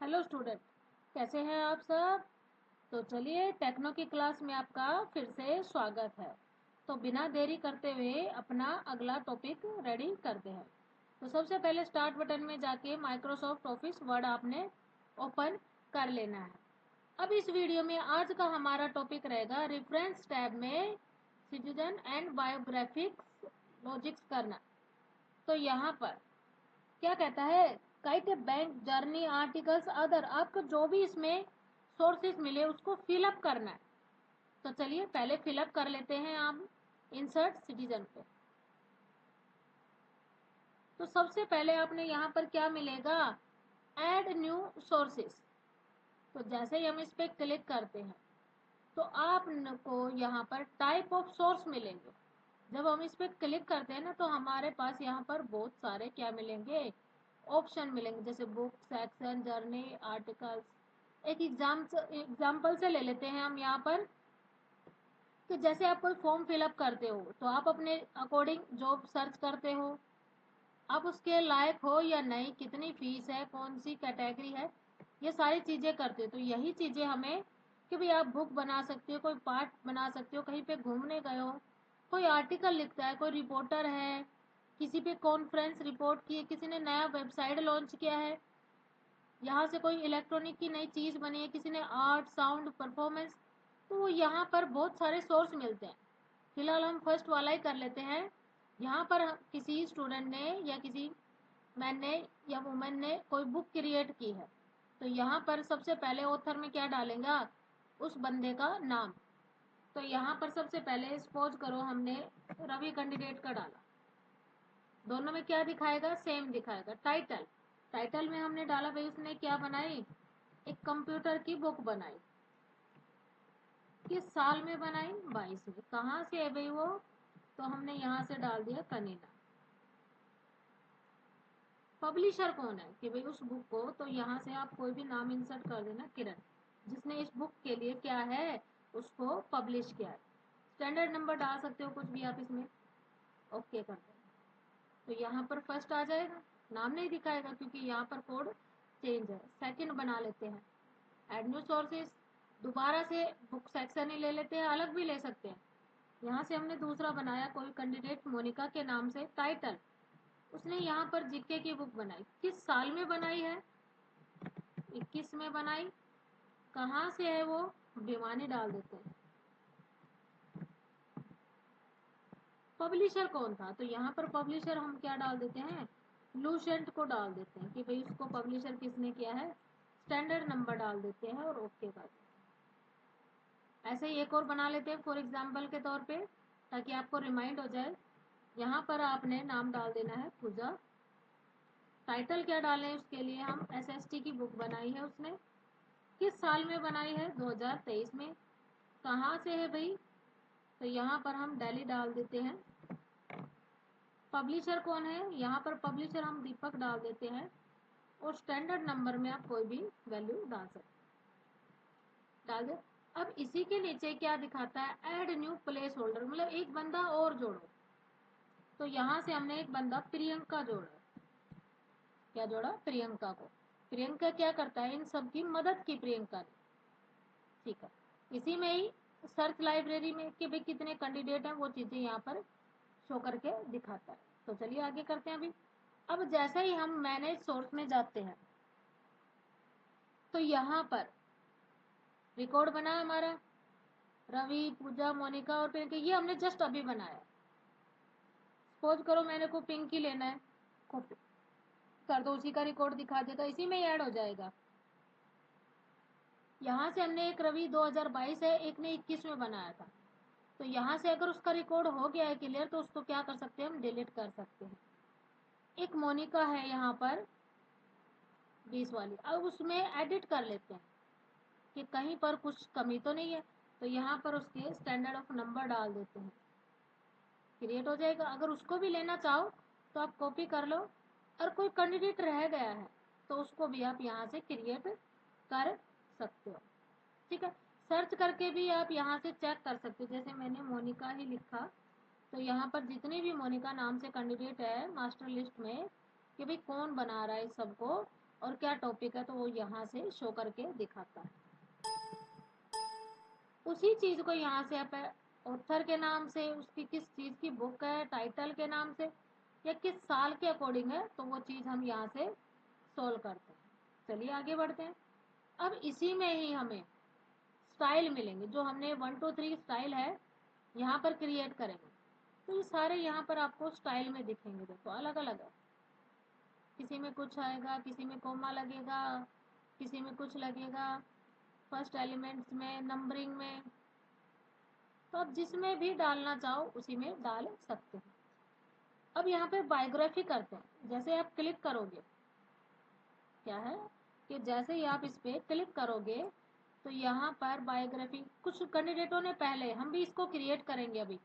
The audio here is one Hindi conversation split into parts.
हेलो स्टूडेंट, कैसे हैं आप सब। तो चलिए टेक्नो की क्लास में आपका फिर से स्वागत है। तो बिना देरी करते हुए अपना अगला टॉपिक रेडी करते हैं। तो सबसे पहले स्टार्ट बटन में जाके माइक्रोसॉफ्ट ऑफिस वर्ड आपने ओपन कर लेना है। अब इस वीडियो में आज का हमारा टॉपिक रहेगा रेफरेंस टैब में सिटीजन एंड बायोग्राफिक्स लॉजिक्स करना। तो यहाँ पर क्या कहता है, kite bank journey articles other, आपको जो भी इसमें सोर्सेज मिले उसको फिलअप करना है। तो चलिए पहले फिलअप कर लेते हैं हम इंसर्ट सिटीजन पे। तो सबसे पहले आपने यहाँ पर क्या मिलेगा, ऐड न्यू सोर्सेज। तो जैसे ही हम इस पे क्लिक करते हैं तो आपको यहाँ पर टाइप ऑफ सोर्स मिलेंगे। जब हम इस पे क्लिक करते हैं ना तो हमारे पास यहाँ पर बहुत सारे क्या मिलेंगे, ऑप्शन मिलेंगे, जैसे बुक, सेक्शन, जर्नी, आर्टिकल्स। एक एग्जाम्पल से ले लेते हैं हम यहाँ पर कि जैसे आप कोई फॉर्म फिलअप करते हो तो आप अपने अकॉर्डिंग जॉब सर्च करते हो, आप उसके लायक हो या नहीं, कितनी फीस है, कौन सी कैटेगरी है, ये सारी चीज़ें करते हो। तो यही चीज़ें हमें कि भाई आप बुक बना सकते हो, कोई पार्ट बना सकते हो, कहीं पे घूमने गए हो, कोई आर्टिकल लिखता है, कोई रिपोर्टर है, किसी पे कॉन्फ्रेंस रिपोर्ट की है, किसी ने नया वेबसाइट लॉन्च किया है, यहाँ से कोई इलेक्ट्रॉनिक की नई चीज़ बनी है, किसी ने आर्ट, साउंड, परफॉर्मेंस, तो यहाँ पर बहुत सारे सोर्स मिलते हैं। फिलहाल हम फर्स्ट वाला ही कर लेते हैं। यहाँ पर किसी स्टूडेंट ने या किसी मैन ने या वुमेन ने कोई बुक क्रिएट की है, तो यहाँ पर सबसे पहले ऑथर में क्या डालेगा, उस बंदे का नाम। तो यहाँ पर सबसे पहले सपोज करो हमने रवि कैंडिडेट का डाला, दोनों में क्या दिखाएगा, सेम दिखाएगा। टाइटल, टाइटल में हमने डाला भाई उसने क्या बनाई, एक कंप्यूटर की बुक बनाई। किस साल में बनाई, 22 में। कहाँ से है भाई वो, तो हमने यहाँ से डाल दिया कनीना। पब्लिशर कौन है कि भाई उस बुक को, तो यहाँ से आप कोई भी नाम इंसर्ट कर देना, किरण, जिसने इस बुक के लिए क्या है, उसको पब्लिश किया है। स्टैंडर्ड नंबर डाल सकते हो कुछ भी आप इसमें, ओके कर देना। तो यहाँ पर फर्स्ट आ जाएगा, नाम नहीं दिखाएगा क्योंकि यहाँ पर कोड चेंज है। सेकंड बना लेते हैं, एड न्यू सोर्सेज, दोबारा से बुक सेक्शन ही ले लेते हैं, अलग भी ले सकते हैं। यहाँ से हमने दूसरा बनाया, कोई कैंडिडेट मोनिका के नाम से। टाइटल, उसने यहाँ पर जीके की बुक बनाई, किस साल में बनाई है, 21 में बनाई। कहाँ से है वो, भिवानी डाल देते हैं। पब्लिशर कौन था, तो यहाँ पर पब्लिशर हम क्या डाल देते हैं, लूसेंट को डाल देते हैं कि भाई उसको पब्लिशर किसने किया है। स्टैंडर्ड नंबर डाल देते हैं और ओके कर देते हैं। ऐसे ही एक और बना लेते हैं फॉर एग्जाम्पल के तौर पे, ताकि आपको रिमाइंड हो जाए। यहाँ पर आपने नाम डाल देना है पूजा। टाइटल क्या डालें, उसके लिए हम एसएसटी की बुक बनाई है उसने, किस साल में बनाई है, 2023 में। कहाँ से है भाई, तो यहाँ पर हम दिल्ली डाल देते हैं। पब्लिशर कौन है, यहाँ पर पब्लिशर हम दीपक डाल देते हैं और स्टैंडर्ड नंबर में आप कोई भी वैल्यू डाल सकते, डाल दे। अब इसी के नीचे क्या दिखाता है, ऐड न्यू प्लेस होल्डर, मतलब एक बंदा और जोड़ो। तो यहाँ से हमने एक बंदा प्रियंका जोड़ा। क्या जोड़ा, प्रियंका को। प्रियंका क्या करता है, इन सब की मदद की प्रियंका ने, ठीक है। इसी में ही सर्च लाइब्रेरी में कि भाई कितने कैंडिडेट हैं, वो चीज़ें यहाँ पर शो करके दिखाता है। तो चलिए आगे करते हैं अभी। अब जैसे ही हम मैनेज सोर्स में जाते हैं तो यहाँ पर रिकॉर्ड बना हमारा, रवि, पूजा, मोनिका और पिंकी, ये हमने जस्ट अभी बनाया। सपोज करो मैंने को पिंकी लेना है, कॉपी कर दो, उसी का रिकॉर्ड दिखा देगा, इसी में ही ऐड हो जाएगा। यहाँ से हमने एक रवि 2022 है, एक ने 21 में बनाया था, तो यहाँ से अगर उसका रिकॉर्ड हो गया है क्लियर तो उसको क्या कर सकते हैं, हम डिलीट कर सकते हैं। एक मोनिका है यहाँ पर 20 वाली, अब उसमें एडिट कर लेते हैं कि कहीं पर कुछ कमी तो नहीं है, तो यहाँ पर उसके स्टैंडर्ड ऑफ नंबर डाल देते हैं, क्रिएट हो जाएगा। अगर उसको भी लेना चाहो तो आप कॉपी कर लो, और कोई कैंडिडेट रह गया है तो उसको भी आप यहाँ से क्रिएट कर सकते हो, ठीक है। सर्च करके भी आप यहाँ से चेक कर सकते हो, जैसे मैंने मोनिका ही लिखा तो यहाँ पर जितने भी मोनिका नाम से कैंडिडेट है मास्टर लिस्ट में कि भाई कौन बना रहा है इस सबको, और क्या टॉपिक है, तो वो यहाँ से शो करके दिखाता है। उसी चीज को यहाँ से आप ऑथर के नाम से, उसकी किस चीज की बुक है, टाइटल के नाम से, या किस साल के अकॉर्डिंग है, तो वो चीज हम यहाँ से सोल्व करते हैं। चलिए आगे बढ़ते हैं। अब इसी में ही हमें स्टाइल मिलेंगे, जो हमने 1 2 3 स्टाइल है यहाँ पर क्रिएट करेंगे। तो ये सारे यहाँ पर आपको स्टाइल में दिखेंगे। देखो अलग अलग है, किसी में कुछ आएगा, किसी में कोमा लगेगा, किसी में कुछ लगेगा, फर्स्ट एलिमेंट्स में, नंबरिंग में। तो आप जिसमें भी डालना चाहो उसी में डाल सकते हैं। अब यहाँ पे बायोग्राफी करते हैं। जैसे आप क्लिक करोगे, क्या है कि जैसे ही आप इस पे क्लिक करोगे तो यहाँ पर बायोग्राफी, कुछ कैंडिडेटों ने पहले, हम भी इसको क्रिएट करेंगे। अभी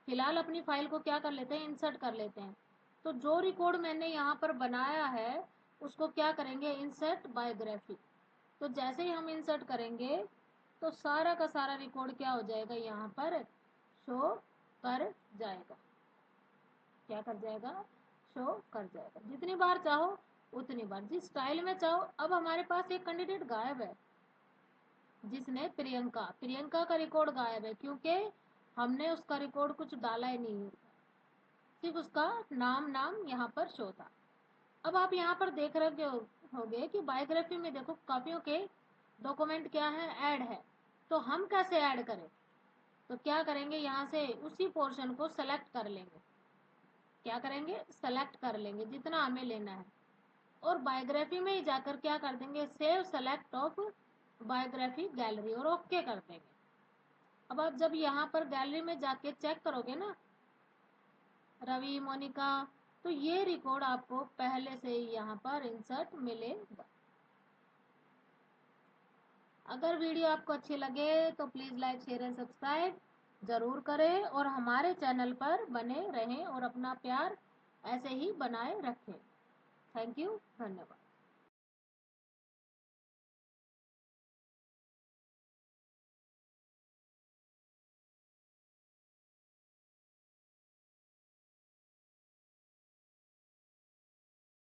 फिलहाल अपनी फाइल को क्या कर लेते हैं, इंसर्ट कर लेते हैं। तो जो रिकॉर्ड मैंने यहाँ पर बनाया है उसको क्या करेंगे, इंसर्ट बायोग्राफी। तो जैसे ही हम इंसर्ट करेंगे तो सारा का सारा रिकॉर्ड क्या हो जाएगा, यहाँ पर शो कर जाएगा। क्या कर जाएगा, शो कर जाएगा। जितनी बार चाहो उतनी बार, जिस स्टाइल में चाहो। अब हमारे पास एक कैंडिडेट गायब है, जिसने प्रियंका का रिकॉर्ड गायब है, क्योंकि हमने उसका रिकॉर्ड कुछ डाला ही नहीं, सिर्फ उसका नाम यहाँ पर शो था। अब आप यहाँ पर देख रहे होगे कि बायोग्राफी में देखो कॉपियों के डॉक्यूमेंट क्या है, ऐड है। तो हम कैसे ऐड करें, तो क्या करेंगे, यहाँ से उसी पोर्शन को सेलेक्ट कर लेंगे। क्या करेंगे, सेलेक्ट कर लेंगे जितना हमें लेना है, और बायोग्राफी में ही जाकर क्या कर देंगे, save select of biography gallery, और ओके कर देंगे। अब आप जब यहाँ पर गैलरी में जाके चेक करोगे ना, रवि, मोनिका, तो ये रिकॉर्ड आपको पहले से ही यहाँ पर इंसर्ट मिलेगा। अगर वीडियो आपको अच्छी लगे तो please like, share and subscribe ज़रूर करें, और हमारे चैनल पर बने रहें और अपना प्यार ऐसे ही बनाए रखें। थैंक यू, धन्यवाद।